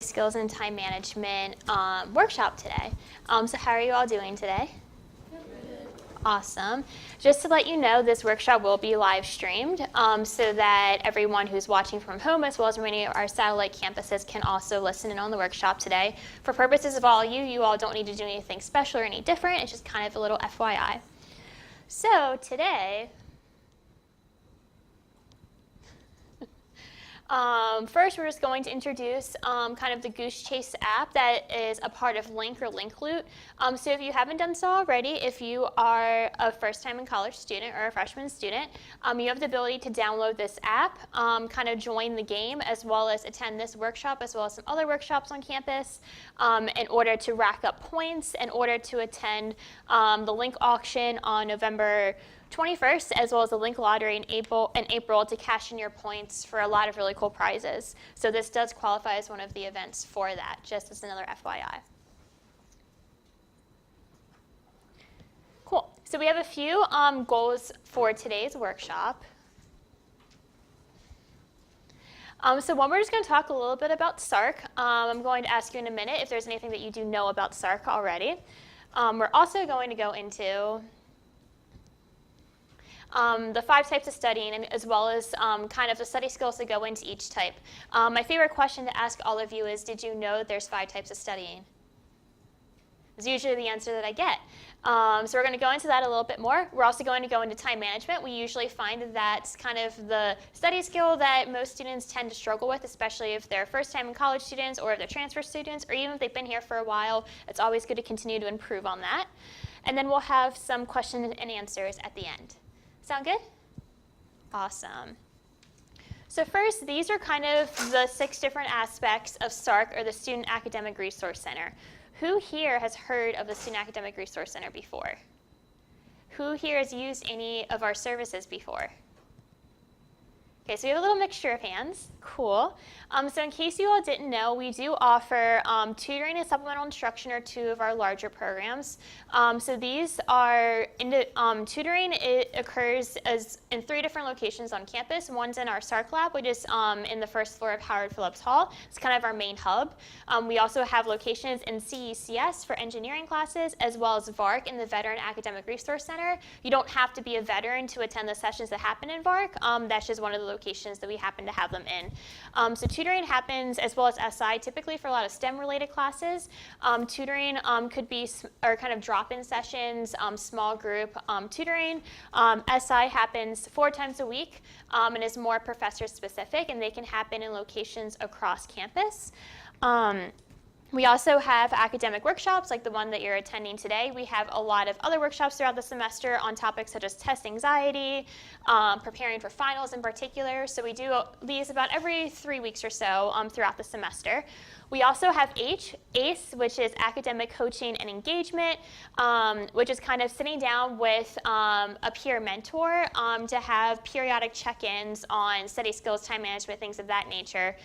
Skills and Time Management workshop today. So how are you all doing today? Good. Awesome. Just to let you know, this workshop will be live streamed so that everyone who's watching from home, as well as many of our satellite campuses, can also listen in on the workshop today. For purposes of all you all don't need to do anything special or any different. It's just kind of a little FYI. So today, first, we're just going to introduce kind of the Goose Chase app that is a part of Link or Link Loot. So if you haven't done so already, if you are a first-time in college student or a freshman student, you have the ability to download this app, kind of join the game, as well as attend this workshop, as well as some other workshops on campus, in order to rack up points, in order to attend the Link auction on November 21st, as well as the Link Lottery in April to cash in your points for a lot of really cool prizes. So this does qualify as one of the events for that, just as another FYI. Cool. So we have a few goals for today's workshop. So one, we're just going to talk a little bit about SARC. I'm going to ask you in a minute if there's anything that you do know about SARC already. We're also going to go into the 5 types of studying, and as well as kind of the study skills that go into each type. My favorite question to ask all of you is, did you know there's 5 types of studying? It's usually the answer that I get. So we're going to go into that a little bit more. We're also going to go into time management. We usually find that that's kind of the study skill that most students tend to struggle with, especially if they're first-time in college students or if they're transfer students, or even if they've been here for a while. It's always good to continue to improve on that. And then we'll have some questions and answers at the end. Sound good? Awesome. So first, these are kind of the 6 different aspects of SARC, or the Student Academic Resource Center. Who here has heard of the Student Academic Resource Center before? Who here has used any of our services before? Okay, so we have a little mixture of hands. Cool. So in case you all didn't know, we do offer tutoring and supplemental instruction, are 2 of our larger programs. So these are, tutoring, it occurs in 3 different locations on campus. One's in our SARC lab, which is in the first floor of Howard Phillips Hall. It's kind of our main hub. We also have locations in CECS for engineering classes, as well as VARC in the Veteran Academic Resource Center. You don't have to be a veteran to attend the sessions that happen in VARC. That's just one of the locations that we happen to have them in. So tutoring happens, as well as SI, typically for a lot of STEM-related classes. Tutoring could be kind of drop-in sessions, small group tutoring. SI happens 4 times a week and is more professor-specific, and they can happen in locations across campus. We also have academic workshops like the one that you're attending today. We have a lot of other workshops throughout the semester on topics such as test anxiety, preparing for finals in particular. So we do these about every 3 weeks or so throughout the semester. We also have ACE, which is academic coaching and engagement, which is kind of sitting down with a peer mentor to have periodic check-ins on study skills, time management, things of that nature,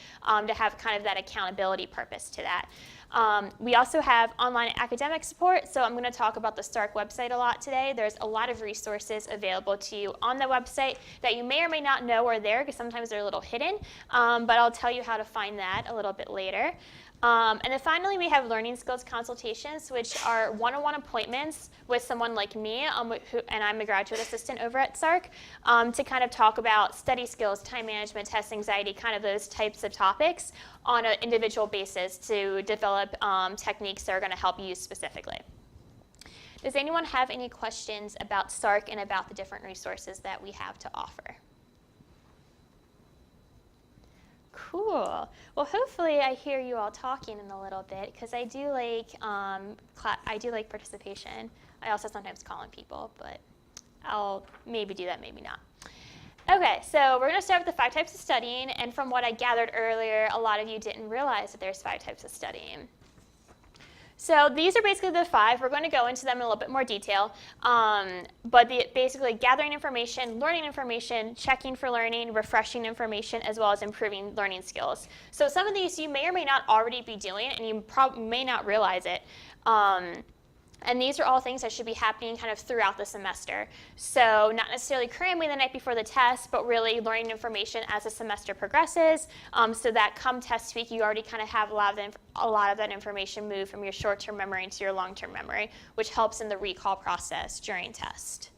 to have kind of that accountability purpose to that. We also have online academic support, so I'm going to talk about the SARC website a lot today. There's a lot of resources available to you on the website that you may or may not know are there, because sometimes they're a little hidden, but I'll tell you how to find that a little bit later. And then finally, we have learning skills consultations, which are one-on-one appointments with someone like me, and I'm a graduate assistant over at SARC, to kind of talk about study skills, time management, test anxiety, kind of those types of topics on an individual basis to develop techniques that are going to help you specifically. Does anyone have any questions about SARC and about the different resources that we have to offer? Cool. Well, hopefully I hear you all talking in a little bit, because I do like participation. I also sometimes call on people, but I'll maybe do that, maybe not. Okay, so we're going to start with the 5 types of studying, and from what I gathered earlier, a lot of you didn't realize that there's 5 types of studying. So these are basically the 5. We're going to go into them in a little bit more detail. But basically gathering information, learning information, checking for learning, refreshing information, as well as improving learning skills. So some of these you may or may not already be doing, and you may not realize it. And these are all things that should be happening kind of throughout the semester. So not necessarily cramming the night before the test, but really learning information as the semester progresses, so that come test week, you already kind of have a lot of that information move from your short-term memory into your long-term memory, which helps in the recall process during test.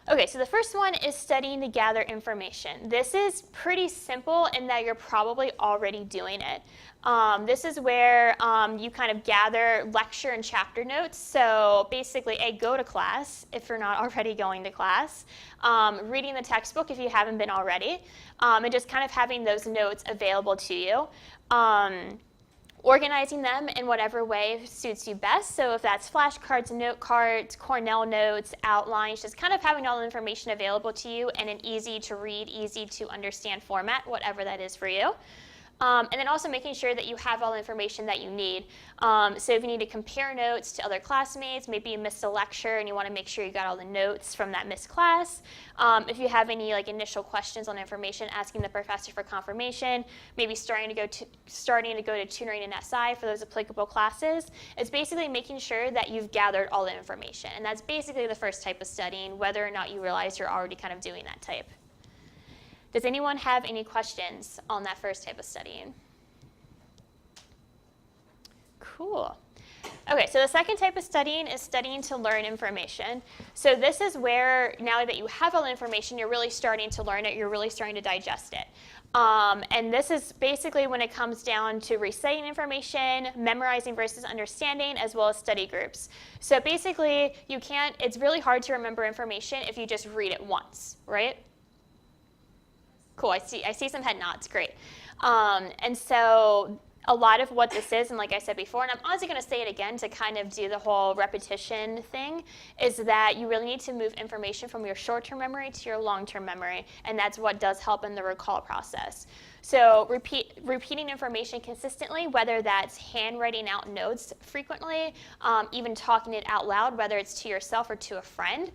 Okay, so the first one is studying to gather information. This is pretty simple in that you're probably already doing it. This is where you kind of gather lecture and chapter notes. So basically, go to class if you're not already going to class, reading the textbook if you haven't been already, and just kind of having those notes available to you. Organizing them in whatever way suits you best. So if that's flashcards, note cards, Cornell notes, outlines, just kind of having all the information available to you in an easy to read, easy to understand format, whatever that is for you. And then also making sure that you have all the information that you need. So if you need to compare notes to other classmates, maybe you missed a lecture and you want to make sure you got all the notes from that missed class. If you have any initial questions on information, asking the professor for confirmation, maybe starting to go to tutoring and SI for those applicable classes. It's basically making sure that you've gathered all the information. And that's basically the first type of studying, whether or not you realize you're already kind of doing that type. Does anyone have any questions on that first type of studying? Cool. Okay, so the second type of studying is studying to learn information. So this is where, now that you have all the information, you're really starting to learn it, you're really starting to digest it. And this is basically when it comes down to reciting information, memorizing versus understanding, as well as study groups. So basically, it's really hard to remember information if you just read it once, right? Cool, I see some head nods, great. And so a lot of what this is, and like I said before, and I'm honestly going to say it again to kind of do the whole repetition thing, is that you really need to move information from your short-term memory to your long-term memory, and that's what does help in the recall process. So repeating information consistently, whether that's handwriting out notes frequently, even talking it out loud, whether it's to yourself or to a friend,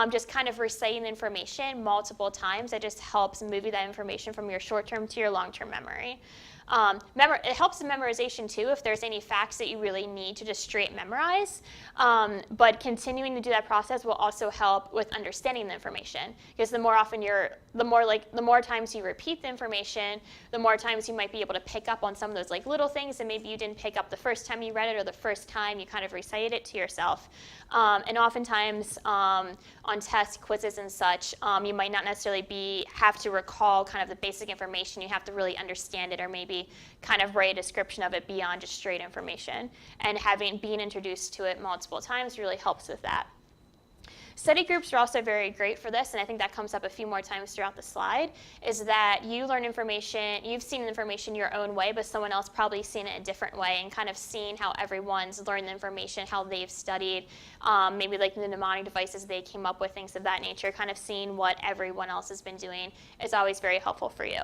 just kind of reciting information multiple times, that just helps move that information from your short-term to your long-term memory. It helps in memorization too if there's any facts that you really need to just straight memorize, but continuing to do that process will also help with understanding the information, because the more times you repeat the information, the more times you might be able to pick up on some of those little things that maybe you didn't pick up the first time you read it or the first time you kind of recited it to yourself. And oftentimes on tests, quizzes, and such, you might not necessarily have to recall kind of the basic information. You have to really understand it, or maybe kind of write a description of it beyond just straight information. And being introduced to it multiple times really helps with that. Study groups are also very great for this, and I think that comes up a few more times throughout the slide, is that you learn information, you've seen information your own way, but someone else probably seen it a different way, and kind of seeing how everyone's learned the information, how they've studied, maybe the mnemonic devices they came up with, things of that nature, kind of seeing what everyone else has been doing is always very helpful for you.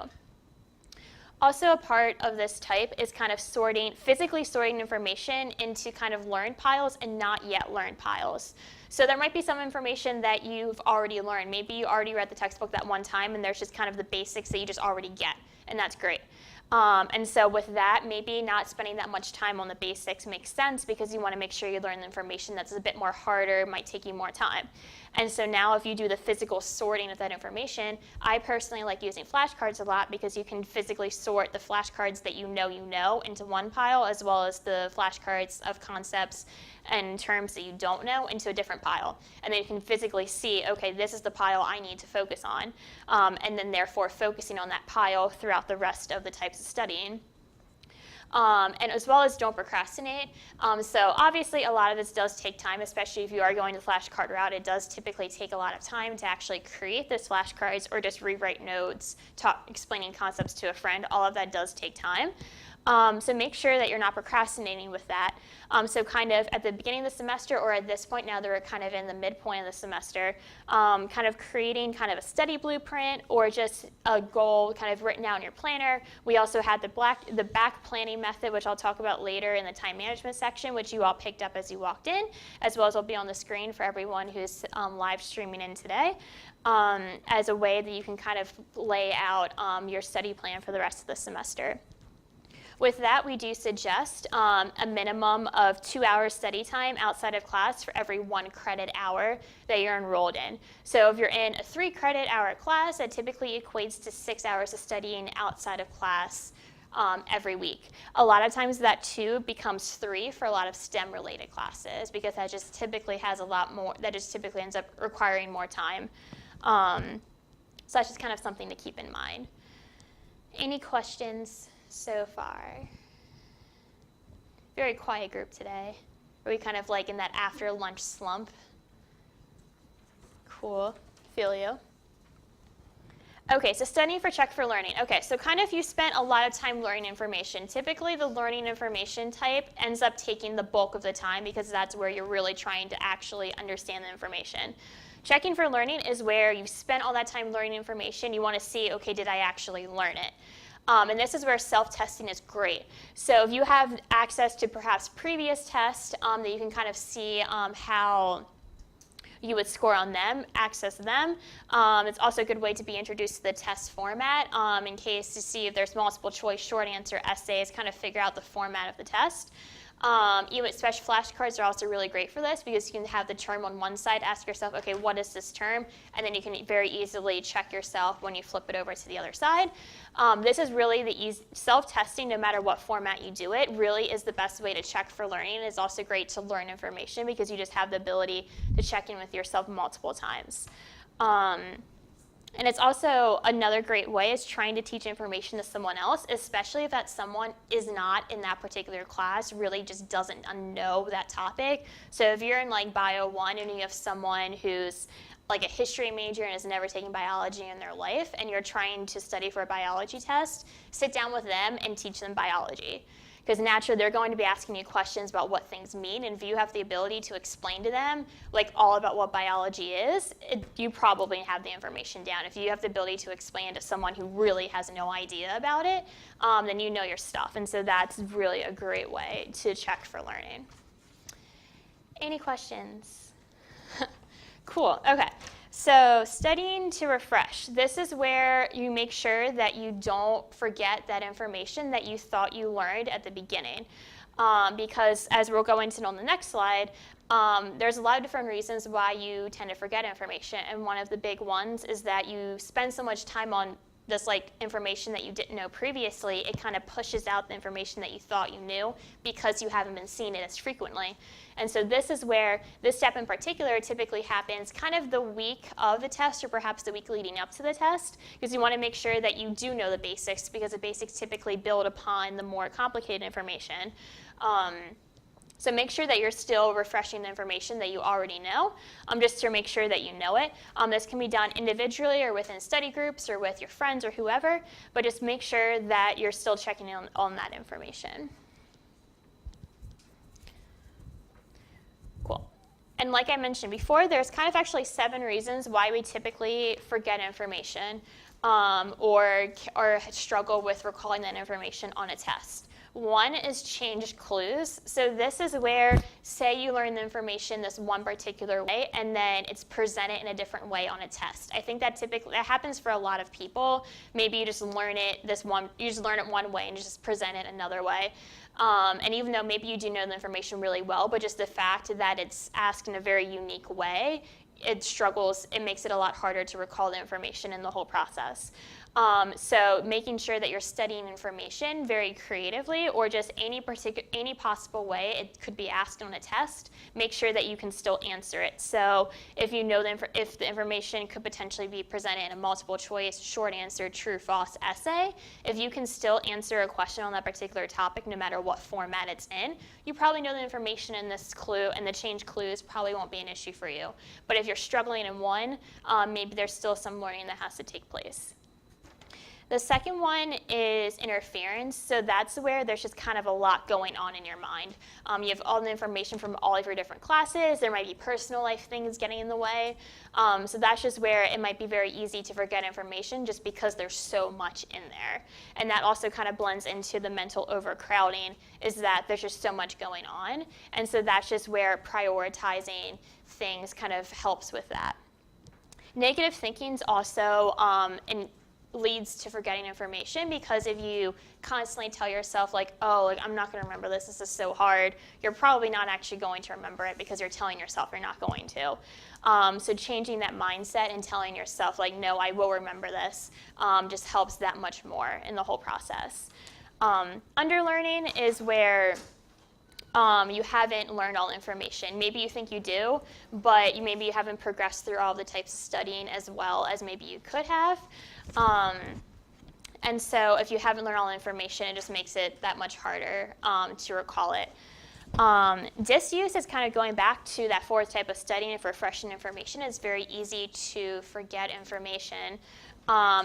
Also, a part of this type is kind of physically sorting information into kind of learned piles and not yet learned piles. So there might be some information that you've already learned. Maybe you already read the textbook that one time and there's just kind of the basics that you just already get, and that's great. And so with that, maybe not spending that much time on the basics makes sense, because you want to make sure you learn the information that's a bit more harder, might take you more time. And so now if you do the physical sorting of that information, I personally like using flashcards a lot, because you can physically sort the flashcards that you know into one pile, as well as the flashcards of concepts and terms that you don't know into a different pile. And then you can physically see, okay, this is the pile I need to focus on, and then therefore focusing on that pile throughout the rest of the types of studying. And as well as don't procrastinate. So obviously a lot of this does take time, especially if you are going the flashcard route. It does typically take a lot of time to actually create those flashcards or just rewrite notes, explaining concepts to a friend. All of that does take time. So make sure that you're not procrastinating with that. So kind of at the beginning of the semester, or at this point now that we're kind of in the midpoint of the semester, kind of creating kind of a study blueprint or just a goal kind of written out in your planner. We also had the back planning method, which I'll talk about later in the time management section, which you all picked up as you walked in, as well as will be on the screen for everyone who's live streaming in today, as a way that you can kind of lay out your study plan for the rest of the semester. With that, we do suggest a minimum of 2 hours study time outside of class for every 1 credit hour that you're enrolled in. So if you're in a 3 credit hour class, that typically equates to 6 hours of studying outside of class every week. A lot of times that 2 becomes 3 for a lot of STEM related classes, because that just typically has a lot more, that just typically ends up requiring more time. So that's just kind of something to keep in mind. Any questions so far? Very quiet group today. Are we kind of like in that after lunch slump? Cool, feel you. Okay, so studying for check for learning. Okay, so kind of you spent a lot of time learning information. Typically the learning information type ends up taking the bulk of the time, because that's where you're really trying to actually understand the information. Checking for learning is where you've spent all that time learning information. You want to see, okay, did I actually learn it? And this is where self-testing is great. So if you have access to perhaps previous tests that you can kind of see how you would score on them, access them. It's also a good way to be introduced to the test format in case to see if there's multiple choice, short answer, essays, kind of figure out the format of the test. Even special flashcards are also really great for this, because you can have the term on one side, ask yourself, okay, what is this term? And then you can very easily check yourself when you flip it over to the other side. This is really the self-testing, no matter what format you do it, really is the best way to check for learning. It's also great to learn information, because you just have the ability to check in with yourself multiple times. And it's also another great way is trying to teach information to someone else, especially if that someone is not in that particular class, really just doesn't know that topic. So if you're in like Bio 1 and you have someone who's like a history major and has never taken biology in their life, and you're trying to study for a biology test, sit down with them and teach them biology. Because naturally, they're going to be asking you questions about what things mean, and if you have the ability to explain to them like all about what biology is, you probably have the information down. If you have the ability to explain to someone who really has no idea about it, then you know your stuff. And so that's really a great way to check for learning. Any questions? Cool, okay. So studying to refresh. This is where you make sure that you don't forget that information that you thought you learned at the beginning. Because as we'll go into on the next slide, there's a lot of different reasons why you tend to forget information. And one of the big ones is that you spend so much time on this like information that you didn't know previously, it kind of pushes out the information that you thought you knew, because you haven't been seeing it as frequently. And so this is where this step in particular typically happens kind of the week of the test, or perhaps the week leading up to the test, because you want to make sure that you do know the basics, because the basics typically build upon the more complicated information. So make sure that you're still refreshing the information that you already know, just to make sure that you know it. This can be done individually or within study groups or with your friends or whoever, but just make sure that you're still checking in on that information. Cool. And like I mentioned before, there's kind of actually 7 reasons why we typically forget information or struggle with recalling that information on a test. One is changed clues. So this is where, say you learn the information this one particular way, and then it's presented in a different way on a test. I think that typically that happens for a lot of people. Maybe you just learn it one way and just present it another way. And even though maybe you do know the information really well, but just the fact that it's asked in a very unique way, it makes it a lot harder to recall the information in the whole process. So making sure that you're studying information very creatively, or just any possible way it could be asked on a test, make sure that you can still answer it. So if you know if the information could potentially be presented in a multiple choice, short answer, true, false essay, if you can still answer a question on that particular topic no matter what format it's in, you probably know the information in this clue, and the change clues probably won't be an issue for you. But if you're struggling in one, maybe there's still some learning that has to take place. The second one is interference. So that's where there's just kind of a lot going on in your mind. You have all the information from all of your different classes. There might be personal life things getting in the way. So that's just where it might be very easy to forget information, just because there's so much in there. And that also kind of blends into the mental overcrowding, is that there's just so much going on. And so that's just where prioritizing things kind of helps with that. Negative thinking is also leads to forgetting information, because if you constantly tell yourself like, oh, like, I'm not going to remember this, this is so hard, you're probably not actually going to remember it because you're telling yourself you're not going to. So changing that mindset and telling yourself like, no, I will remember this, just helps that much more in the whole process. Underlearning is where you haven't learned all information. Maybe you think you do, but maybe you haven't progressed through all the types of studying as well as maybe you could have. And so if you haven't learned all the information, it just makes it that much harder to recall it. Disuse is kind of going back to that fourth type of studying. If refreshing information, it's very easy to forget information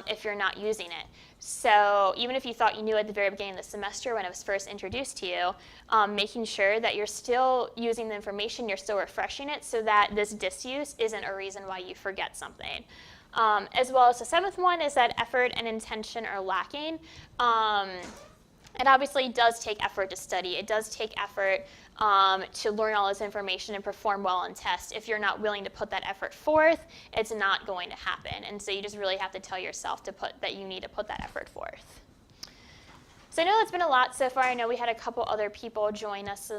if you're not using it. So even if you thought you knew at the very beginning of the semester when it was first introduced to you, making sure that you're still using the information, you're still refreshing it, so that this disuse isn't a reason why you forget something. As well as the seventh one is that effort and intention are lacking. It obviously does take effort to study. It does take effort to learn all this information and perform well on tests. If you're not willing to put that effort forth, it's not going to happen. And so you just really have to tell yourself that you need to put that effort forth. So I know it's been a lot so far. I know we had a couple other people join us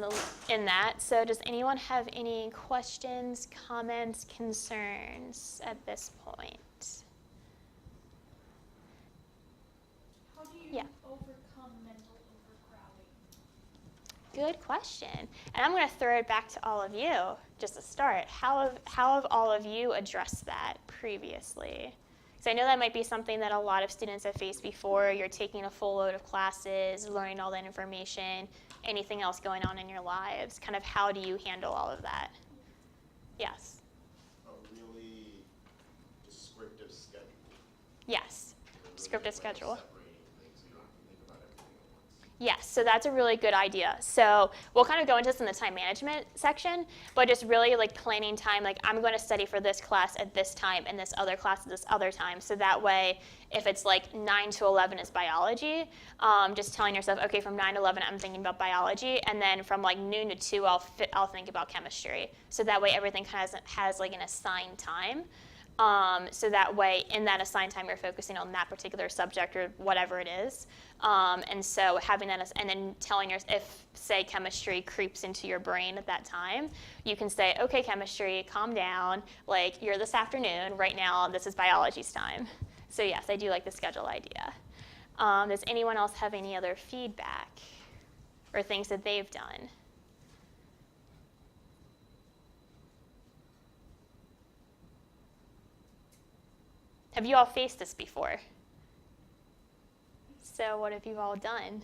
in that. So does anyone have any questions, comments, concerns at this point? How do you Yeah. overcome mental overcrowding? Good question. And I'm going to throw it back to all of you just to start. How have all of you addressed that previously? Because I know that might be something that a lot of students have faced before. You're taking a full load of classes, learning all that information, anything else going on in your lives. Kind of how do you handle all of that? Yes. A really descriptive schedule. Yes. Really Descriptive good way of schedule. separating things so you don't have to think about everything at once. Yes, so that's a really good idea. So we'll kind of go into this in the time management section, but just really like planning time, like I'm going to study for this class at this time and this other class at this other time. So that way, if it's like 9 to 11 is biology, just telling yourself, okay, from 9 to 11 I'm thinking about biology, and then from like noon to 2 I'll think about chemistry. So that way everything kind of has like an assigned time. So that way, in that assigned time, you're focusing on that particular subject or whatever it is. And so having that, and then telling if, say, chemistry creeps into your brain at that time, you can say, okay, chemistry, calm down. Like, you're this afternoon. Right now, this is biology's time. So yes, I do like the schedule idea. Does anyone else have any other feedback or things that they've done? Have you all faced this before? So what have you all done?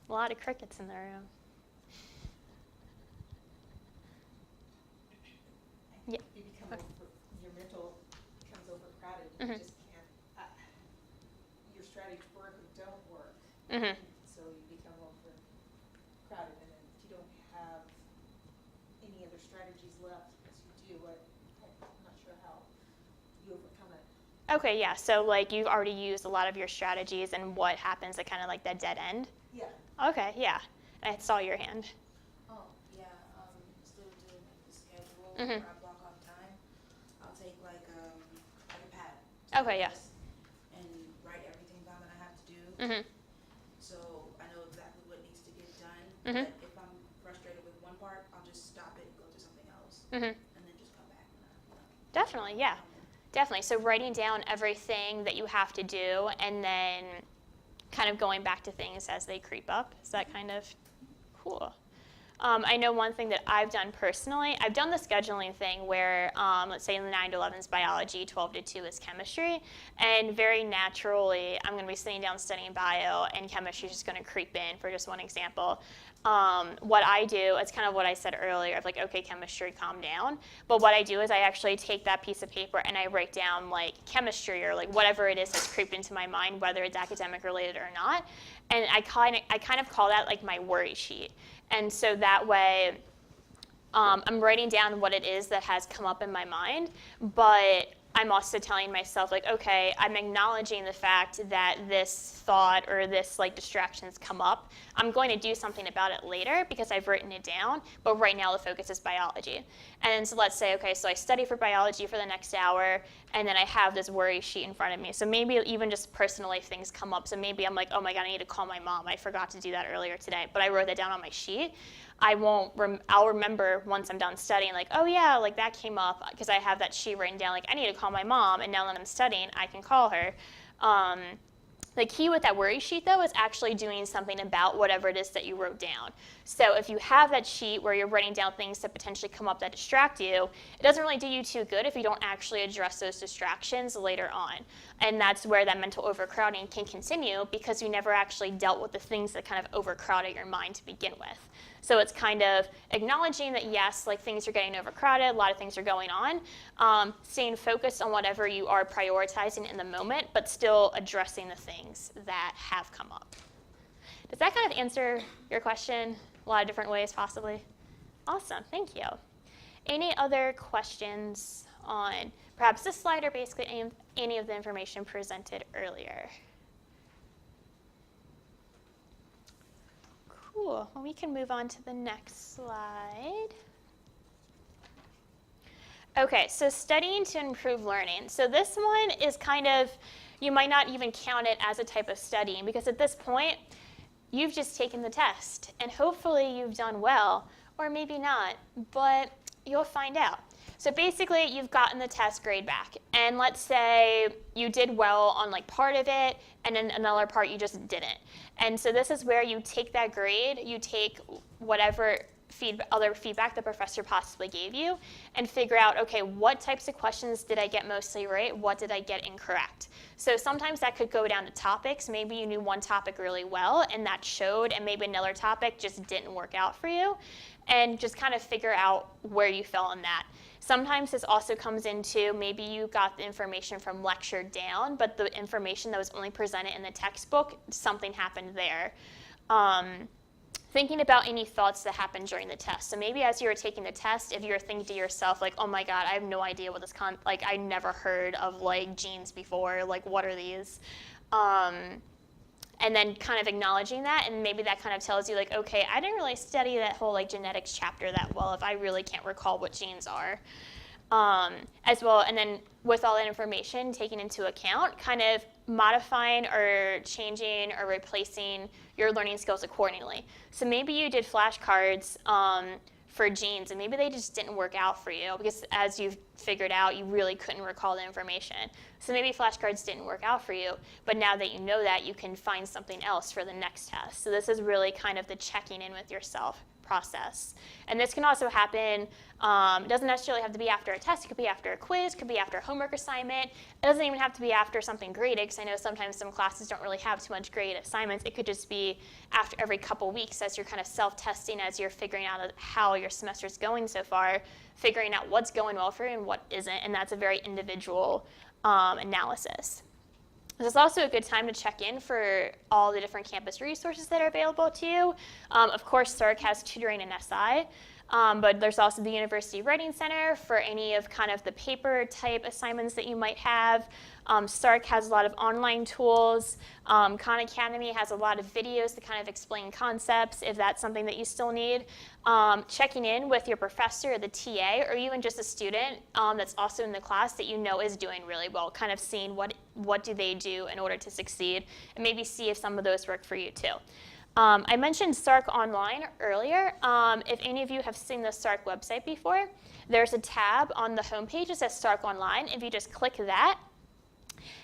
A lot of crickets in the room. Yeah. You become your mental becomes overcrowded. Mhm. You just can't. Your strategies work or don't work. Mhm. So you become overcrowded, and then if you don't have any other strategies left, as you do, I'm not sure how you overcome it. Okay, yeah. So like you've already used a lot of your strategies, and what happens at kind of like that dead end? Yeah. Okay, yeah. I saw your hand. Oh, yeah, instead of doing like the schedule Mhm. where I block off time, I'll take like a pad. Okay, yeah. And write everything down that I have to do, Mhm. so I know exactly what needs to get done. Mhm. But if I'm frustrated with one part, I'll just stop it and go to something else, Mhm. and then just come back when Definitely, yeah. Definitely. So writing down everything that you have to do, and then kind of going back to things as they creep up. Is that kind of cool? I know one thing that I've done personally, I've done the scheduling thing where, let's say in the 9 to 11 is biology, 12 to 2 is chemistry, and very naturally, I'm going to be sitting down studying bio, and chemistry is just going to creep in, for just one example. What I do, it's kind of what I said earlier, of like, okay, chemistry, calm down. But what I do is I actually take that piece of paper and I write down like chemistry or like whatever it is that's creeped into my mind, whether it's academic related or not. And I kind of call that like my worry sheet. And so that way, I'm writing down what it is that has come up in my mind, but I'm also telling myself, like, okay, I'm acknowledging the fact that this thought or this like distractions come up. I'm going to do something about it later because I've written it down, but right now the focus is biology. And so let's say, okay, so I study for biology for the next hour, and then I have this worry sheet in front of me. So maybe even just personal life things come up. So maybe I'm like, oh my God, I need to call my mom. I forgot to do that earlier today, but I wrote that down on my sheet. I'll remember once I'm done studying, like, oh yeah, like that came up because I have that sheet written down, like I need to call my mom, and now that I'm studying, I can call her. The key with that worry sheet, though, is actually doing something about whatever it is that you wrote down. So if you have that sheet where you're writing down things that potentially come up that distract you, it doesn't really do you too good if you don't actually address those distractions later on. And that's where that mental overcrowding can continue because you never actually dealt with the things that kind of overcrowded your mind to begin with. So it's kind of acknowledging that, yes, like things are getting overcrowded, a lot of things are going on, staying focused on whatever you are prioritizing in the moment, but still addressing the things that have come up. Does that kind of answer your question a lot of different ways, possibly? Awesome, thank you. Any other questions on perhaps this slide or basically any of the information presented earlier? Cool. Well, we can move on to the next slide. Okay, so studying to improve learning. So this one is kind of, you might not even count it as a type of studying because at this point, you've just taken the test and hopefully you've done well, or maybe not, but you'll find out. So basically, you've gotten the test grade back, and let's say you did well on like part of it, and then another part you just didn't. And so this is where you take that grade, you take whatever other feedback the professor possibly gave you, and figure out, okay, what types of questions did I get mostly right? What did I get incorrect? So sometimes that could go down to topics. Maybe you knew one topic really well, and that showed, and maybe another topic just didn't work out for you, and just kind of figure out where you fell on that. Sometimes this also comes into maybe you got the information from lecture down, but the information that was only presented in the textbook, something happened there. Thinking about any thoughts that happened during the test. So maybe as you were taking the test, if you were thinking to yourself, like, oh my God, I have no idea what this, like, I never heard of, like, genes before, like, what are these? And then kind of acknowledging that, and maybe that kind of tells you, like, okay, I didn't really study that whole, like, genetics chapter that well if I really can't recall what genes are. As well, and then with all that information taken into account, kind of modifying or changing or replacing your learning skills accordingly. So maybe you did flashcards for genes, and maybe they just didn't work out for you because as you've figured out, you really couldn't recall the information. So maybe flashcards didn't work out for you, but now that you know that, you can find something else for the next test. So this is really kind of the checking in with yourself process. And this can also happen, it doesn't necessarily have to be after a test, it could be after a quiz, it could be after a homework assignment, it doesn't even have to be after something graded, because I know sometimes some classes don't really have too much graded assignments. It could just be after every couple weeks as you're kind of self-testing, as you're figuring out how your semester's going so far, figuring out what's going well for you and what isn't, and that's a very individual analysis. This is also a good time to check in for all the different campus resources that are available to you. Of course, SARC has tutoring and SI, but there's also the University Writing Center for any of kind of the paper type assignments that you might have. SARC has a lot of online tools. Khan Academy has a lot of videos to kind of explain concepts if that's something that you still need. Checking in with your professor, the TA, or even just a student that's also in the class that you know is doing really well, kind of seeing what do they do in order to succeed, and maybe see if some of those work for you too. I mentioned SARC Online earlier. If any of you have seen the SARC website before, there's a tab on the homepage that says SARC Online. If you just click that,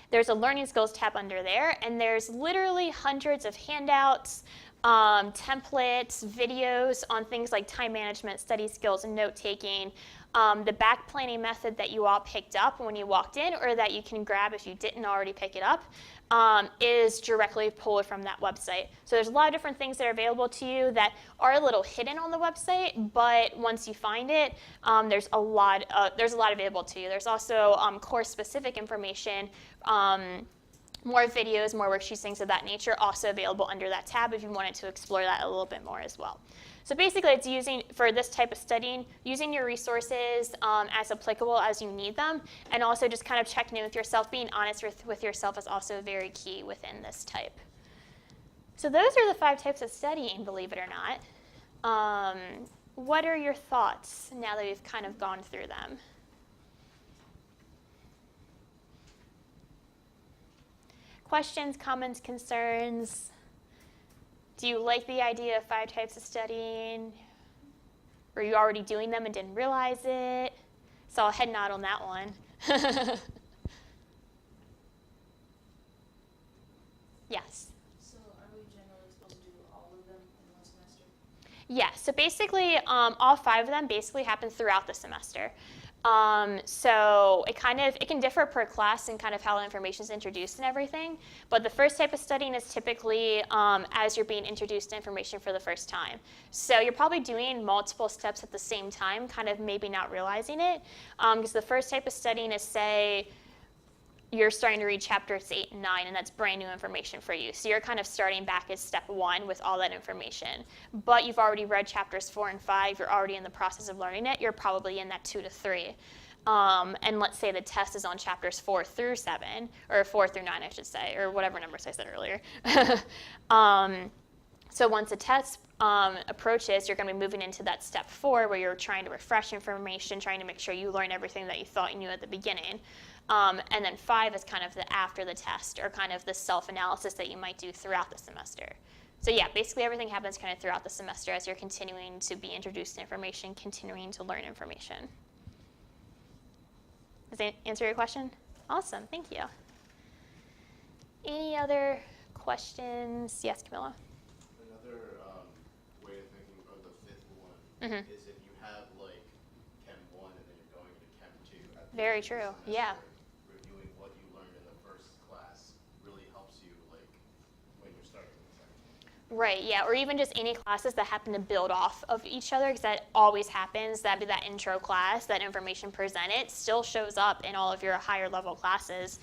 there's a Learning Skills tab under there, and there's literally hundreds of handouts, templates, videos on things like time management, study skills, and note-taking. The back planning method that you all picked up when you walked in, or that you can grab if you didn't already pick it up, is directly pulled from that website. So there's a lot of different things that are available to you that are a little hidden on the website, but once you find it, there's a lot available to you. There's also course-specific information, more videos, more worksheets, things of that nature, also available under that tab if you wanted to explore that a little bit more as well. So basically, it's using, for this type of studying, using your resources as applicable as you need them, and also just kind of checking in with yourself. Being honest with yourself is also very key within this type. So those are the 5 types of studying, believe it or not. What are your thoughts now that we've kind of gone through them? Questions, comments, concerns? Do you like the idea of 5 types of studying? Were you already doing them and didn't realize it? Saw a head nod on that one. Yes. So are we generally supposed to do all of them in one semester? Yeah, so basically all 5 of them basically happen throughout the semester. So it can differ per class and kind of how the information is introduced and everything. But the first type of studying is typically as you're being introduced to information for the first time. So you're probably doing multiple steps at the same time, kind of maybe not realizing it. Because the first type of studying is, say, you're starting to read chapters 8 and 9, and that's brand new information for you. So you're kind of starting back at step 1 with all that information. But you've already read chapters 4 and 5. You're already in the process of learning it. You're probably in that 2 to 3. And let's say the test is on chapters 4 through 7, or 4 through 9, I should say, or whatever numbers I said earlier. So once the test approaches, you're going to be moving into that step 4 where you're trying to refresh information, trying to make sure you learn everything that you thought you knew at the beginning. And then 5 is kind of the after the test, or kind of the self-analysis that you might do throughout the semester. So yeah, basically everything happens kind of throughout the semester as you're continuing to be introduced to information, continuing to learn information. Does that answer your question? Awesome, thank you. Any other questions? Yes, Camilla? Another way of thinking of the 5th one Mhm. is if you have like Chem 1 and then you're going into Chem 2 at the Very end of the true, semester, yeah. reviewing what you learned in the first class really helps you like when you're starting the second one. Right, yeah, or even just any classes that happen to build off of each other, because that always happens. That'd be that intro class, that information presented still shows up in all of your higher level classes.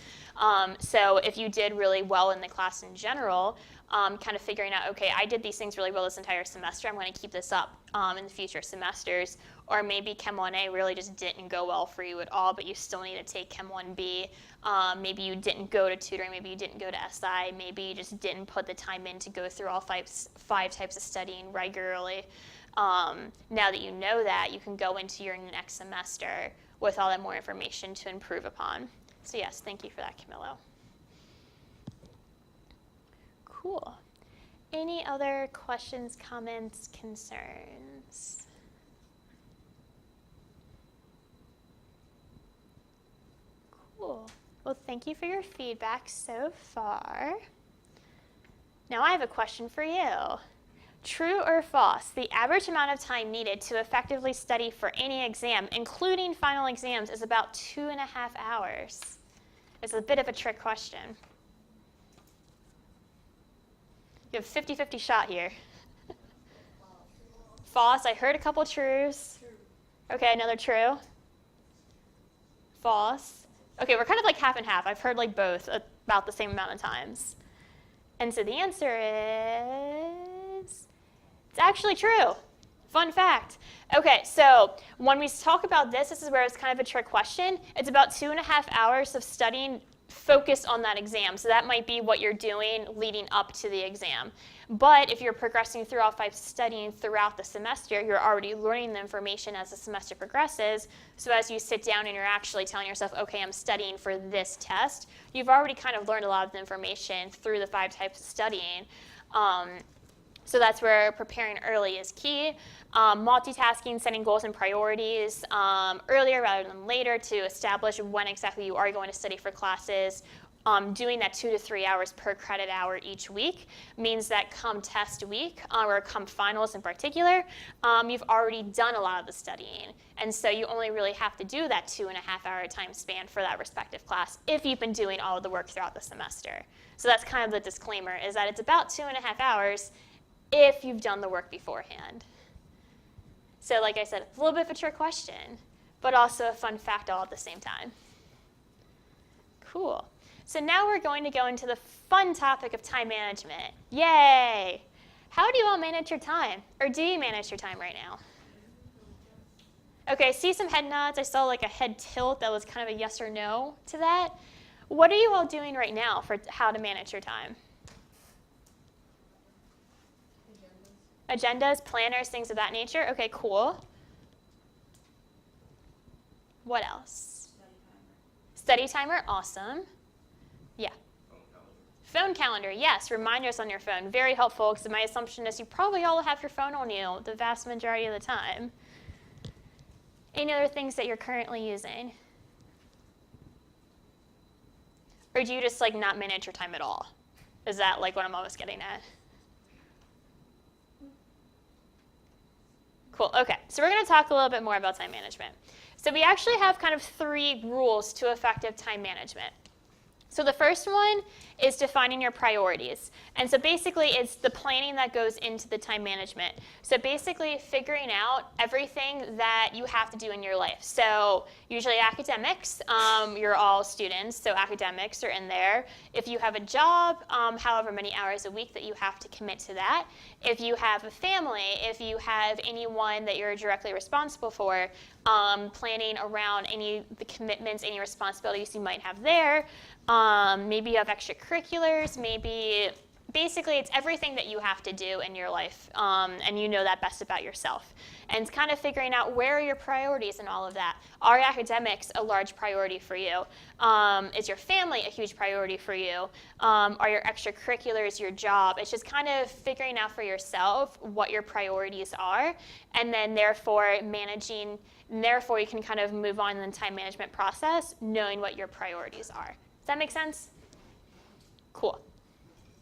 So if you did really well in the class in general, kind of figuring out, okay, I did these things really well this entire semester, I'm going to keep this up in the future semesters. Or maybe Chem 1A really just didn't go well for you at all, but you still need to take Chem 1B. Maybe you didn't go to tutoring, maybe you didn't go to SI, maybe you just didn't put the time in to go through all five types of studying regularly. Now that you know that, you can go into your next semester with all that more information to improve upon. So yes, thank you for that, Camilo. Cool. Any other questions, comments, concerns? Cool. Well, thank you for your feedback so far. Now I have a question for you. True or false, the average amount of time needed to effectively study for any exam, including final exams, is about 2.5 hours. It's a bit of a trick question. You have a 50-50 shot here. False, I heard a couple trues. Okay, another true. False. Okay, we're kind of like half and half. I've heard like both about the same amount of times. And so the answer is, it's actually true. Fun fact. Okay, so when we talk about this is where it's kind of a trick question. It's about 2.5 hours of studying focused on that exam. So that might be what you're doing leading up to the exam. But if you're progressing through all 5 studying throughout the semester, you're already learning the information as the semester progresses. So as you sit down and you're actually telling yourself, okay, I'm studying for this test, you've already kind of learned a lot of the information through the 5 types of studying. So that's where preparing early is key. Multitasking, setting goals and priorities earlier rather than later to establish when exactly you are going to study for classes. Doing that 2 to 3 hours per credit hour each week means that come test week, or come finals in particular, you've already done a lot of the studying. And so you only really have to do that 2.5 hour time span for that respective class if you've been doing all of the work throughout the semester. So that's kind of the disclaimer, is that it's about 2.5 hours if you've done the work beforehand. So like I said, it's a little bit of a trick question, but also a fun fact all at the same time. Cool. So now we're going to go into the fun topic of time management. Yay! How do you all manage your time? Or do you manage your time right now? Okay, I see some head nods. I saw like a head tilt that was kind of a yes or no to that. What are you all doing right now for how to manage your time? Agendas, planners, things of that nature. Okay, cool. What else? Study timer, awesome. Yeah. Phone calendar, yes, reminders on your phone. Very helpful because my assumption is you probably all have your phone on you the vast majority of the time. Any other things that you're currently using? Or do you just like not manage your time at all? Is that like what I'm always getting at? Cool, okay, so we're gonna talk a little bit more about time management. So we actually have kind of 3 rules to effective time management. So the first one is defining your priorities. And so basically it's the planning that goes into the time management. So basically figuring out everything that you have to do in your life. So usually academics, you're all students, so academics are in there. If you have a job, however many hours a week that you have to commit to that. If you have a family, if you have anyone that you're directly responsible for, planning around the commitments, any responsibilities you might have there. Maybe you have extracurriculars, basically it's everything that you have to do in your life, and you know that best about yourself. And it's kind of figuring out where are your priorities and all of that. Are academics a large priority for you? Is your family a huge priority for you? Are your extracurriculars your job? It's just kind of figuring out for yourself what your priorities are, and then therefore you can kind of move on in the time management process knowing what your priorities are. Does that make sense? Cool.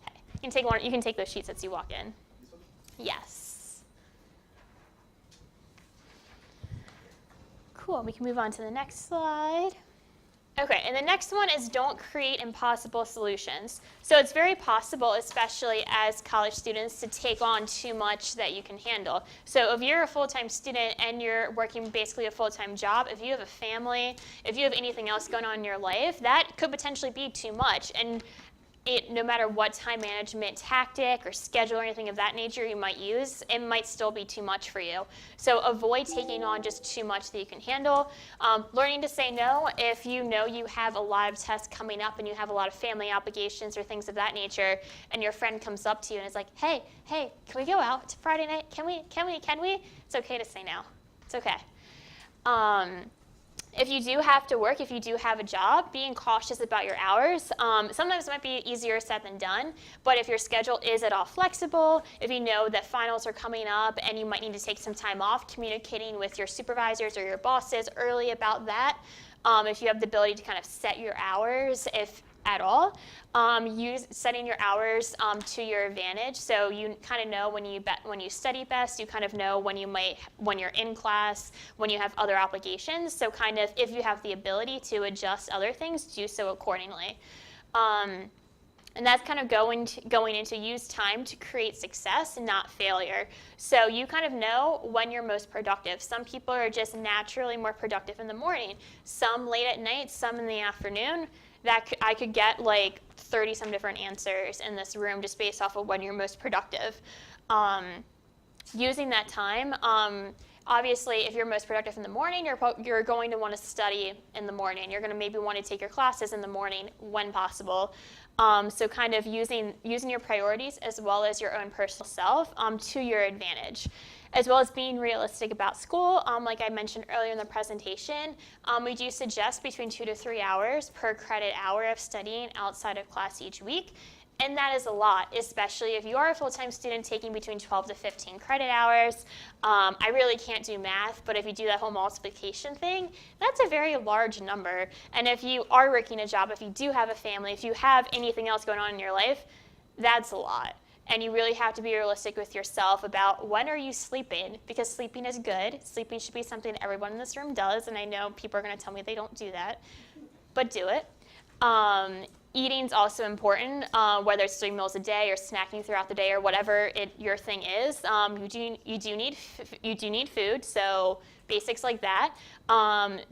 Okay. You can take those sheets as you walk in. Yes. Cool. We can move on to the next slide. Okay, and the next one is don't create impossible solutions. So it's very possible, especially as college students, to take on too much that you can handle. So if you're a full-time student and you're working basically a full-time job, if you have a family, if you have anything else going on in your life, that could potentially be too much. And no matter what time management tactic or schedule or anything of that nature you might use, it might still be too much for you. So avoid taking on just too much that you can handle. Learning to say no if you know you have a lot of tests coming up and you have a lot of family obligations or things of that nature, and your friend comes up to you and is like, hey, can we go out? It's Friday night. Can we? It's okay to say no. It's okay. If you do have to work, if you do have a job, being cautious about your hours. Sometimes it might be easier said than done, but if your schedule is at all flexible, if you know that finals are coming up and you might need to take some time off, communicating with your supervisors or your bosses early about that. If you have the ability to kind of set your hours, if at all, setting your hours to your advantage. So you kind of know when you study best. You kind of know when you're in class, when you have other obligations. So kind of if you have the ability to adjust other things, do so accordingly. And that's kind of going into use time to create success and not failure. So you kind of know when you're most productive. Some people are just naturally more productive in the morning, some late at night, some in the afternoon. I could get like 30 some different answers in this room just based off of when you're most productive. Using that time, obviously if you're most productive in the morning, you're going to want to study in the morning. You're going to maybe want to take your classes in the morning when possible. So kind of using your priorities as well as your own personal self to your advantage. As well as being realistic about school. Like I mentioned earlier in the presentation, we do suggest between 2 to 3 hours per credit hour of studying outside of class each week. And that is a lot, especially if you are a full-time student taking between 12 to 15 credit hours. I really can't do math, but if you do that whole multiplication thing, that's a very large number. And if you are working a job, if you do have a family, if you have anything else going on in your life, that's a lot. And you really have to be realistic with yourself about when are you sleeping, because sleeping is good. Sleeping should be something that everyone in this room does, and I know people are going to tell me they don't do that, but do it. Eating is also important, whether it's 3 meals a day or snacking throughout the day or whatever your thing is. You do need food, so basics like that.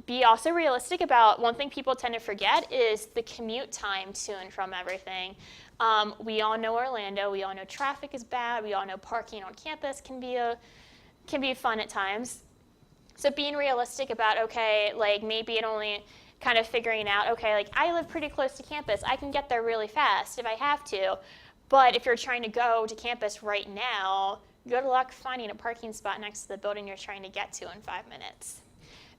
Be also realistic about, one thing people tend to forget is the commute time to and from everything. We all know Orlando, we all know traffic is bad, we all know parking on campus can be fun at times. So being realistic about, okay, like maybe it only kind of figuring out, okay, like I live pretty close to campus, I can get there really fast if I have to. But if you're trying to go to campus right now, good luck finding a parking spot next to the building you're trying to get to in 5 minutes.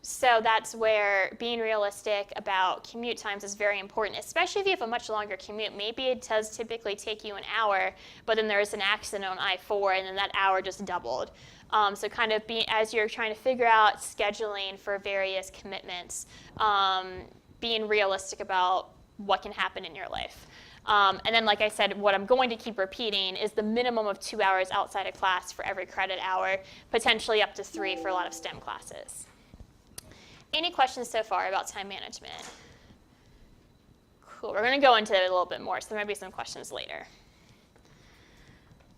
So that's where being realistic about commute times is very important, especially if you have a much longer commute. Maybe it does typically take you an hour, but then there's an accident on I-4 and then that hour just doubled. So kind of as you're trying to figure out scheduling for various commitments, being realistic about what can happen in your life. And then, like I said, what I'm going to keep repeating is the minimum of 2 hours outside of class for every credit hour, potentially up to 3 for a lot of STEM classes. Any questions so far about time management? Cool. We're going to go into it a little bit more, so there might be some questions later.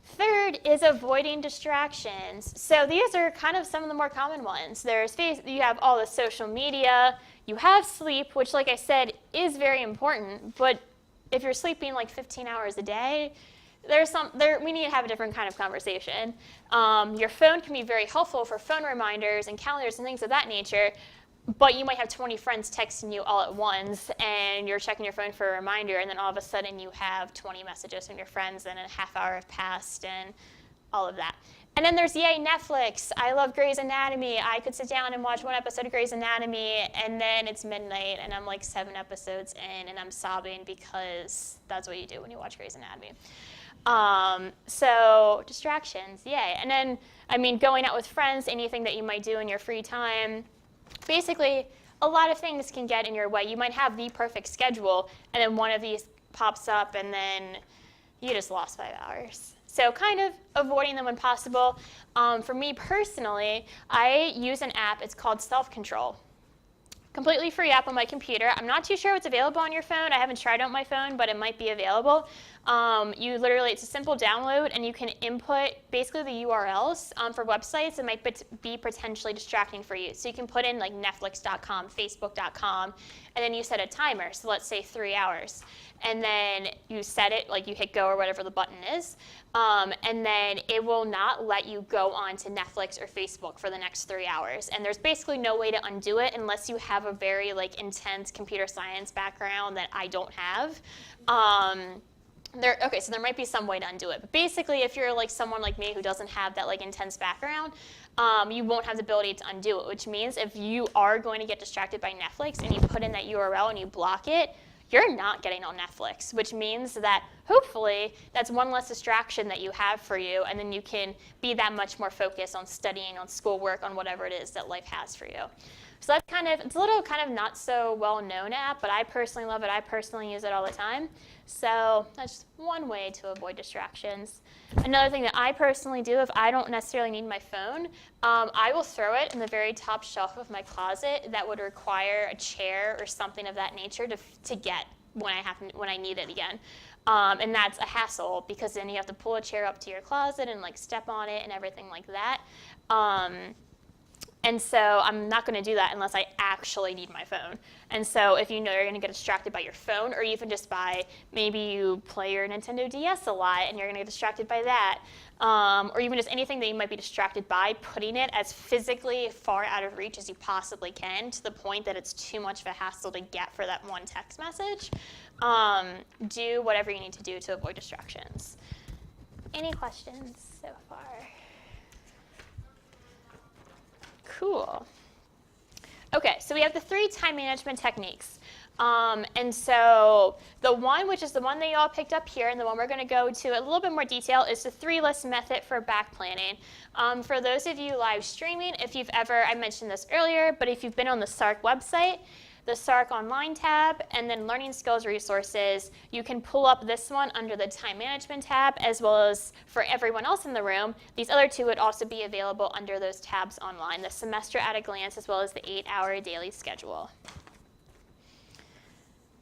Third is avoiding distractions. So these are kind of some of the more common ones. You have all the social media. You have sleep, which, like I said, is very important. But if you're sleeping like 15 hours a day, we need to have a different kind of conversation. Your phone can be very helpful for phone reminders and calendars and things of that nature. But you might have 20 friends texting you all at once, and you're checking your phone for a reminder, and then all of a sudden you have 20 messages from your friends, and a half hour have passed, and all of that. And then there's, yay, Netflix. I love Grey's Anatomy. I could sit down and watch one episode of Grey's Anatomy, and then it's midnight, and I'm like 7 episodes in, and I'm sobbing because that's what you do when you watch Grey's Anatomy. So distractions, yay. And then, I mean, going out with friends, anything that you might do in your free time. Basically, a lot of things can get in your way. You might have the perfect schedule, and then one of these pops up, and then you just lost 5 hours. So kind of avoiding them when possible. For me personally, I use an app. It's called Self-Control. Completely free app on my computer. I'm not too sure what's available on your phone. I haven't tried it on my phone, but it might be available. It's a simple download, and you can input basically the URLs for websites that might be potentially distracting for you. So you can put in like Netflix.com, Facebook.com, and then you set a timer. So let's say 3 hours. And then you set it, like you hit go or whatever the button is, and then it will not let you go on to Netflix or Facebook for the next 3 hours. And there's basically no way to undo it unless you have a very intense computer science background that I don't have. So there might be some way to undo it. But basically, if you're someone like me who doesn't have that intense background, you won't have the ability to undo it, which means if you are going to get distracted by Netflix and you put in that URL and you block it, you're not getting on Netflix, which means that hopefully that's one less distraction that you have for you, and then you can be that much more focused on studying, on schoolwork, on whatever it is that life has for you. So that's it's a little kind of not so well-known app, but I personally love it. I personally use it all the time. So that's one way to avoid distractions. Another thing that I personally do, if I don't necessarily need my phone, I will throw it in the very top shelf of my closet that would require a chair or something of that nature to get when I need it again. And that's a hassle because then you have to pull a chair up to your closet and step on it and everything like that. And so I'm not going to do that unless I actually need my phone. And so if you know you're going to get distracted by your phone, or even just by maybe you play your Nintendo DS a lot and you're going to get distracted by that, or even just anything that you might be distracted by, putting it as physically far out of reach as you possibly can to the point that it's too much of a hassle to get for that one text message. Do whatever you need to do to avoid distractions. Any questions so far? Cool. Okay, so we have the 3 time management techniques. And so the one, which is the one that you all picked up here, and the one we're going to go to a little bit more detail, is the 3-list method for back planning. For those of you live streaming, if you've ever, I mentioned this earlier, but if you've been on the SARC website, the SARC Online tab, and then Learning Skills Resources, you can pull up this one under the Time Management tab, as well as for everyone else in the room, these other 2 would also be available under those tabs online, the Semester at a Glance, as well as the 8-hour daily schedule.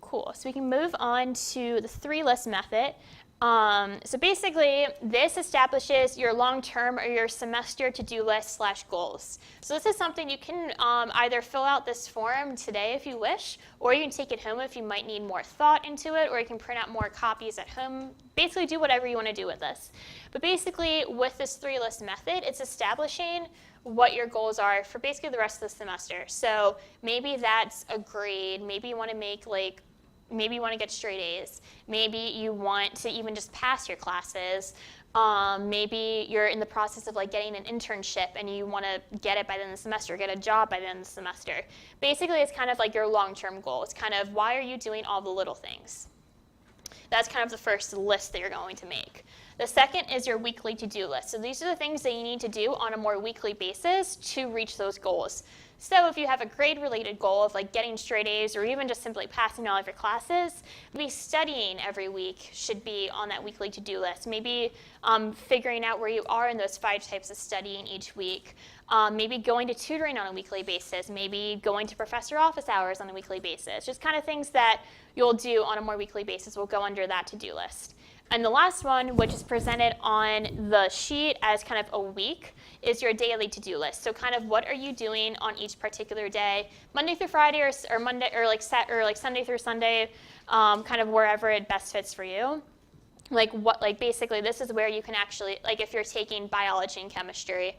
Cool, so we can move on to the 3-list method. So basically, this establishes your long-term or your semester to-do list / goals. So this is something you can either fill out this form today if you wish, or you can take it home if you might need more thought into it, or you can print out more copies at home. Basically, do whatever you want to do with this. But basically, with this 3-list method, it's establishing what your goals are for basically the rest of the semester. So maybe that's a grade. Maybe you want to make maybe you want to get straight A's. Maybe you want to even just pass your classes. Maybe you're in the process of getting an internship and you want to get it by the end of the semester, get a job by the end of the semester. Basically, it's kind of like your long-term goal. It's kind of why are you doing all the little things? That's kind of the first list that you're going to make. The second is your weekly to-do list. So these are the things that you need to do on a more weekly basis to reach those goals. So if you have a grade-related goal of getting straight A's or even just simply passing all of your classes, maybe studying every week should be on that weekly to-do list. Maybe figuring out where you are in those 5 types of studying each week. Maybe going to tutoring on a weekly basis. Maybe going to professor office hours on a weekly basis. Just kind of things that you'll do on a more weekly basis will go under that to-do list. And the last one, which is presented on the sheet as kind of a week, is your daily to-do list. So kind of what are you doing on each particular day, Monday through Friday or Monday or Sunday through Sunday, kind of wherever it best fits for you. Basically this is where you can actually, if you're taking biology and chemistry,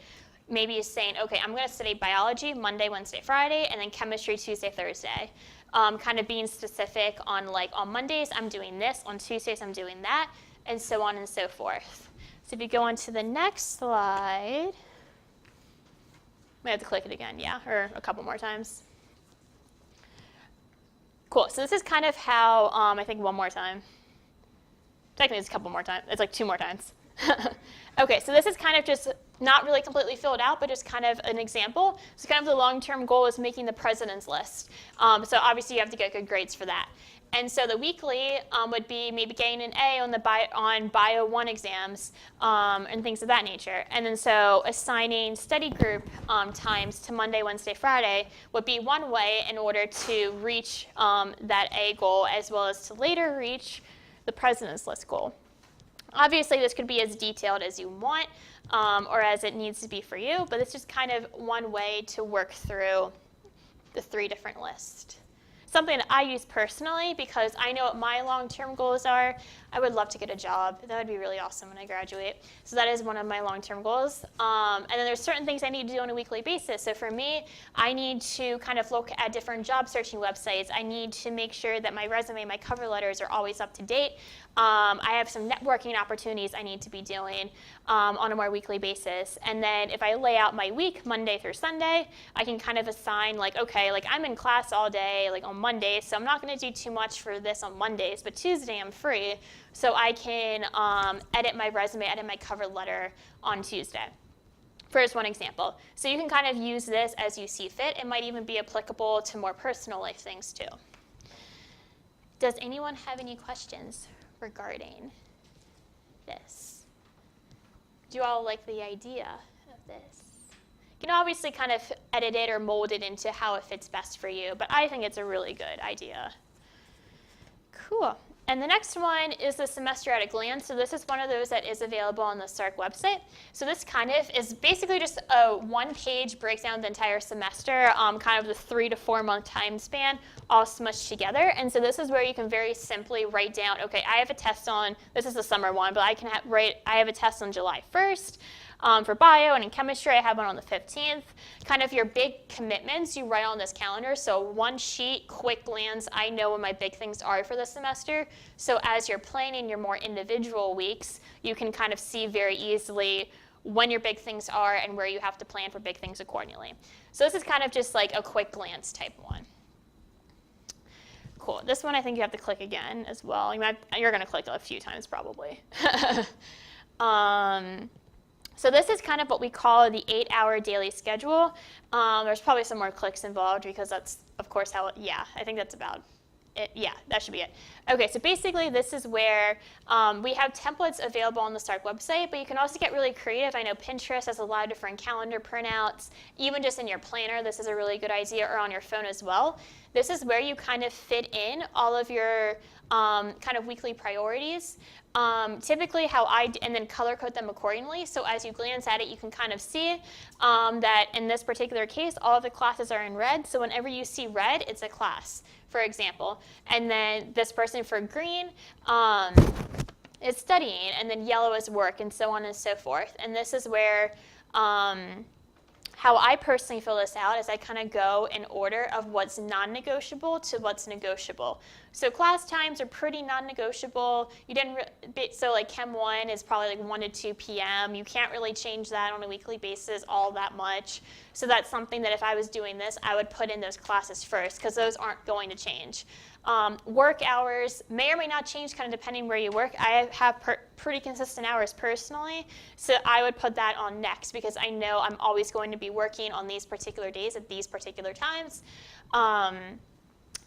maybe you're saying, okay, I'm going to study biology Monday, Wednesday, Friday, and then chemistry Tuesday, Thursday. Kind of being specific on on Mondays I'm doing this, on Tuesdays I'm doing that, and so on and so forth. So if you go on to the next slide, I have to click it again, yeah, or a couple more times. Cool, so this is kind of how, I think one more time. Technically it's a couple more times, it's 2 more times. Okay, so this is kind of just not really completely filled out, but just kind of an example. So kind of the long-term goal is making the president's list. So obviously you have to get good grades for that. And so the weekly would be maybe getting an A on Bio 1 exams and things of that nature. And then so assigning study group times to Monday, Wednesday, Friday would be one way in order to reach that A goal as well as to later reach the president's list goal. Obviously, this could be as detailed as you want or as it needs to be for you, but it's just kind of one way to work through the 3 different lists. Something that I use personally because I know what my long-term goals are. I would love to get a job. That would be really awesome when I graduate. So that is one of my long-term goals. And then there's certain things I need to do on a weekly basis. So for me, I need to kind of look at different job searching websites. I need to make sure that my resume, my cover letters are always up to date. I have some networking opportunities I need to be doing on a more weekly basis. And then if I lay out my week, Monday through Sunday, I can kind of assign okay, I'm in class all day, on Mondays, so I'm not going to do too much for this on Mondays, but Tuesday I'm free, so I can edit my resume, edit my cover letter on Tuesday. First one example. So you can kind of use this as you see fit. It might even be applicable to more personal life things too. Does anyone have any questions regarding this? Do you all like the idea of this? You can obviously kind of edit it or mold it into how it fits best for you, but I think it's a really good idea. Cool. And the next one is the semester at a glance. So this is one of those that is available on the SARC website. So this kind of is basically just a 1-page breakdown of the entire semester, kind of the 3 to 4 month time span, all smushed together. And so this is where you can very simply write down, okay, I have a test on, this is the summer one, but I have a test on July 1st. For bio and in chemistry, I have one on the 15th. Kind of your big commitments you write on this calendar. So one sheet, quick glance, I know what my big things are for the semester. So as you're planning your more individual weeks, you can kind of see very easily when your big things are and where you have to plan for big things accordingly. So this is kind of just like a quick glance type one. Cool. This one I think you have to click again as well. You're going to click a few times probably. So this is kind of what we call the 8-hour daily schedule. There's probably some more clicks involved because that's, of course, how it, yeah, I think that's about it. Yeah, that should be it. Okay, so basically this is where we have templates available on the SARC website, but you can also get really creative. I know Pinterest has a lot of different calendar printouts. Even just in your planner, this is a really good idea, or on your phone as well. This is where you kind of fit in all of your kind of weekly priorities. Typically and then color code them accordingly. So as you glance at it, you can kind of see that in this particular case, all of the classes are in red. So whenever you see red, it's a class, for example. And then this person for green is studying, and then yellow is work, and so on and so forth. And this is where how I personally fill this out is I kind of go in order of what's non-negotiable to what's negotiable. So class times are pretty non-negotiable. So like Chem 1 is probably like 1 to 2 p.m. You can't really change that on a weekly basis all that much. So that's something that if I was doing this, I would put in those classes first because those aren't going to change. Work hours may or may not change kind of depending where you work. I have pretty consistent hours personally, so I would put that on next because I know I'm always going to be working on these particular days at these particular times.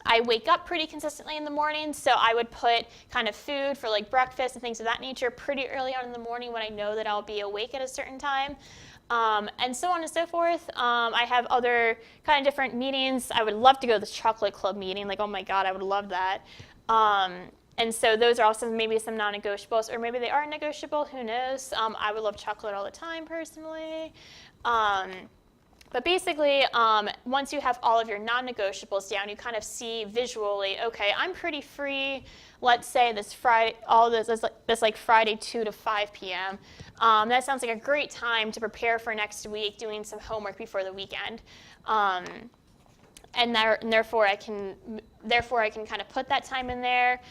I wake up pretty consistently in the morning, so I would put kind of food for like breakfast and things of that nature pretty early on in the morning when I know that I'll be awake at a certain time. And so on and so forth. I have other kind of different meetings. I would love to go to the chocolate club meeting. Like, oh my God, I would love that. And so those are also maybe some non-negotiables, or maybe they are negotiable. Who knows? I would love chocolate all the time personally. But basically, once you have all of your non-negotiables down, you kind of see visually, okay, I'm pretty free. Let's say this Friday, this like Friday 2 to 5 p.m. That sounds like a great time to prepare for next week, doing some homework before the weekend. And therefore I can kind of put that time in there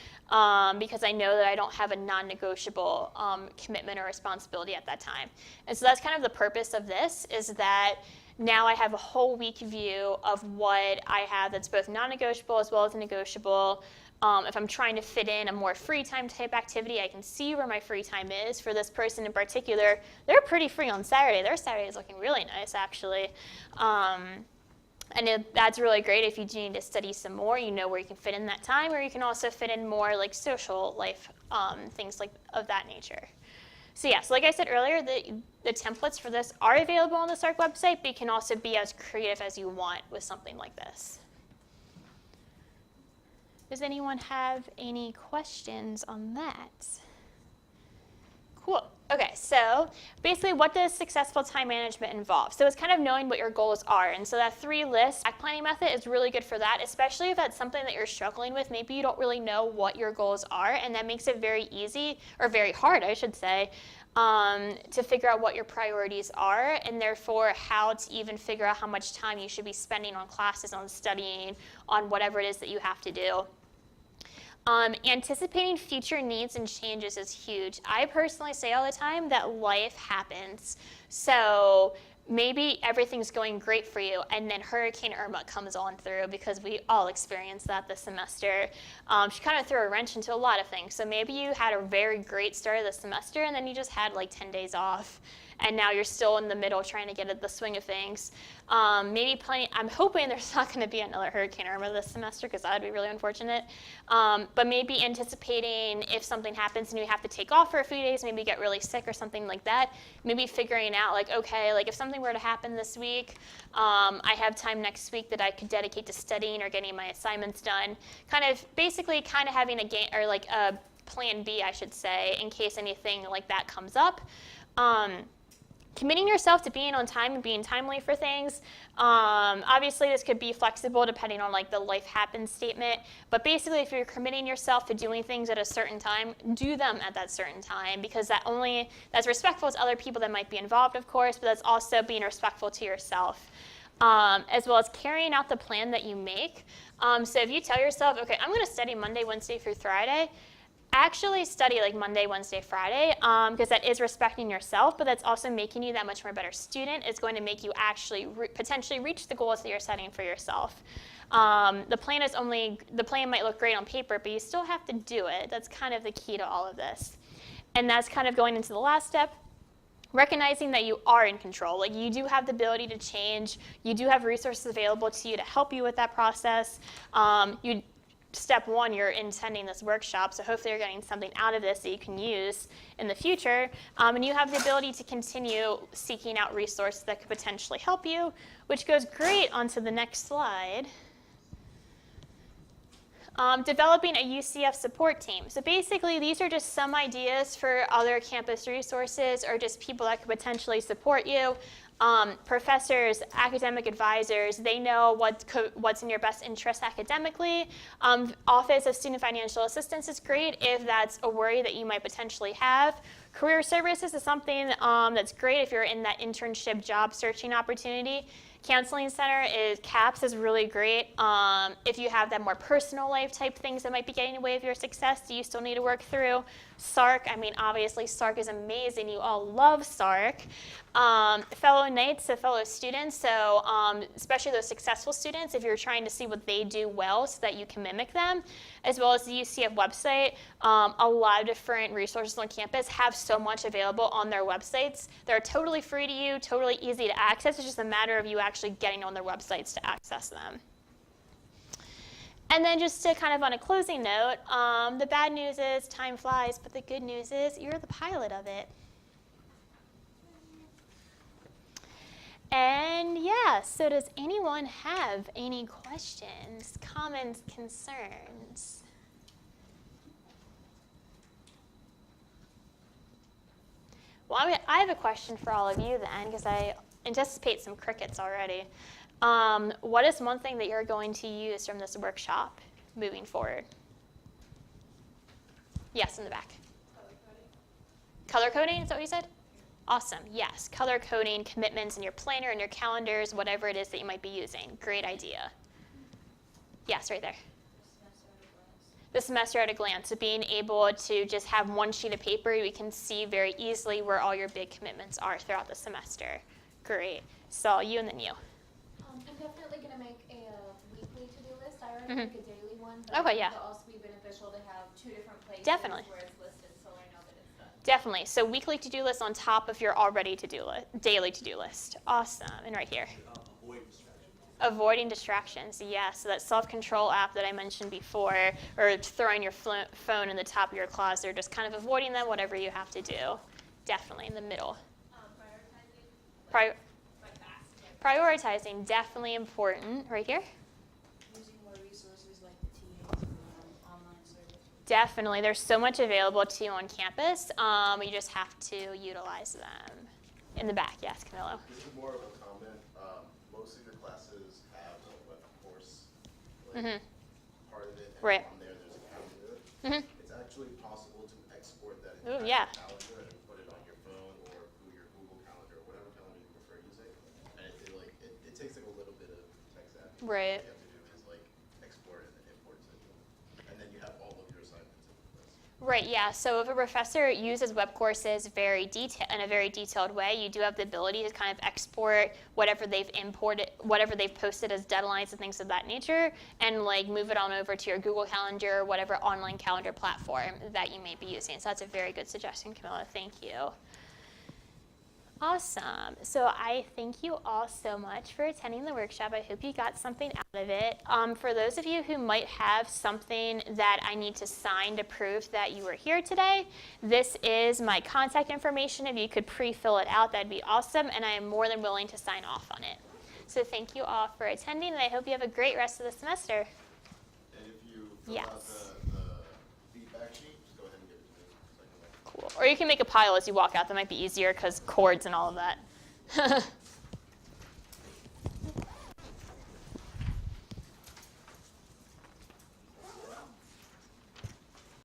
because I know that I don't have a non-negotiable commitment or responsibility at that time. And so that's kind of the purpose of this, is that now I have a whole week view of what I have that's both non-negotiable as well as negotiable. If I'm trying to fit in a more free time type activity, I can see where my free time is. For this person in particular, they're pretty free on Saturday. Their Saturday is looking really nice, actually. That's really great if you do need to study some more. You know where you can fit in that time, or you can also fit in more like social life, things like of that nature. So yeah, so like I said earlier, the templates for this are available on the SARC website, but you can also be as creative as you want with something like this. Does anyone have any questions on that? Cool. Okay, so basically what does successful time management involve? So it's kind of knowing what your goals are. And so that 3-list back planning method is really good for that, especially if that's something that you're struggling with. Maybe you don't really know what your goals are, and that makes it very easy, or very hard, I should say, to figure out what your priorities are, and therefore how to even figure out how much time you should be spending on classes, on studying, on whatever it is that you have to do. Anticipating future needs and changes is huge. I personally say all the time that life happens. So maybe everything's going great for you, and then Hurricane Irma comes on through, because we all experienced that this semester. She kind of threw a wrench into a lot of things. So maybe you had a very great start of the semester, and then you just had like 10 days off, and now you're still in the middle trying to get at the swing of things. I'm hoping there's not going to be another Hurricane Irma this semester, because that would be really unfortunate. But maybe anticipating if something happens and you have to take off for a few days, maybe get really sick or something like that. Maybe figuring out like, okay, like if something were to happen this week, I have time next week that I could dedicate to studying or getting my assignments done. Basically having a game, or like a plan B, I should say, in case anything like that comes up. Committing yourself to being on time and being timely for things. Obviously, this could be flexible depending on like the life happens statement. But basically, if you're committing yourself to doing things at a certain time, do them at that certain time, because that's respectful to other people that might be involved, of course, but that's also being respectful to yourself. As well as carrying out the plan that you make. So if you tell yourself, okay, I'm going to study Monday, Wednesday through Friday, actually study like Monday, Wednesday, Friday, because that is respecting yourself, but that's also making you that much more better student. It's going to make you actually potentially reach the goals that you're setting for yourself. The plan might look great on paper, but you still have to do it. That's kind of the key to all of this. And that's kind of going into the last step, recognizing that you are in control. Like, you do have the ability to change. You do have resources available to you to help you with that process. Step 1, you're attending this workshop, so hopefully you're getting something out of this that you can use in the future. And you have the ability to continue seeking out resources that could potentially help you, which goes great onto the next slide. Developing a UCF support team. So basically, these are just some ideas for other campus resources or just people that could potentially support you. Professors, academic advisors, they know what's in your best interest academically. Office of Student Financial Assistance is great if that's a worry that you might potentially have. Career services is something that's great if you're in that internship job searching opportunity. Counseling Center CAPS is really great. If you have that more personal life type things that might be getting in the way of your success that you still need to work through. SARC, I mean, obviously SARC is amazing. You all love SARC. Fellow Knights, so fellow students, so especially those successful students, if you're trying to see what they do well so that you can mimic them, as well as the UCF website. A lot of different resources on campus have so much available on their websites. They're totally free to you, totally easy to access. It's just a matter of you actually getting on their websites to access them. And then just to kind of on a closing note, the bad news is time flies, but the good news is you're the pilot of it. And yeah, so does anyone have any questions, comments, concerns? Well, I have a question for all of you then, because I anticipate some crickets already. What is one thing that you're going to use from this workshop moving forward? Yes, in the back. Color coding, is that what you said? Awesome, yes. Color coding, commitments in your planner and your calendars, whatever it is that you might be using. Great idea. Yes, right there. The semester at a glance. So being able to just have one sheet of paper, we can see very easily where all your big commitments are throughout the semester. Great. So you and then you. I'm definitely going to make a weekly to-do list. I already make a daily one, but Okay, it yeah. would also be beneficial to have two different places Definitely. where it's listed so I know that it's done. Definitely. So weekly to-do list on top of your already to-do list, daily to-do list. Awesome. And right here. Avoiding distractions, yeah. So that self-control app that I mentioned before, or throwing your phone in the top of your closet, or just kind of avoiding them, whatever you have to do. Definitely in the middle. Prioritizing, definitely important. Right here. Using more resources like the TAs and online services. Definitely. There's so much available to you on campus. You just have to utilize them. In the back, yes, Camilo. This is more of a comment. Most of your classes have a web course, like part of it, and Right. on there there's a calendar. It's actually possible to export that Ooh, entire yeah. calendar and put it on your phone or through your Google Calendar or whatever calendar you prefer using. And it takes like a little bit of tech savvy. Right. All you have to do is like export it and import it, and then you have all of your assignments in the list. Right, yeah. So if a professor uses web courses in a very detailed way, you do have the ability to kind of export whatever they've imported, whatever they've posted as deadlines and things of that nature, and like move it on over to your Google Calendar or whatever online calendar platform that you may be using. So that's a very good suggestion, Camilla. Thank you. Awesome. So I thank you all so much for attending the workshop. I hope you got something out of it. For those of you who might have something that I need to sign to prove that you were here today, this is my contact information. If you could pre-fill it out, that'd be awesome, and I am more than willing to sign off on it. So thank you all for attending, and I hope you have a great rest of the semester. And if you fill out Yes. the feedback sheet, just go ahead and give it to me. So I can, like, Cool. Or you can make a pile as you walk out. That might be easier because cords and all of that.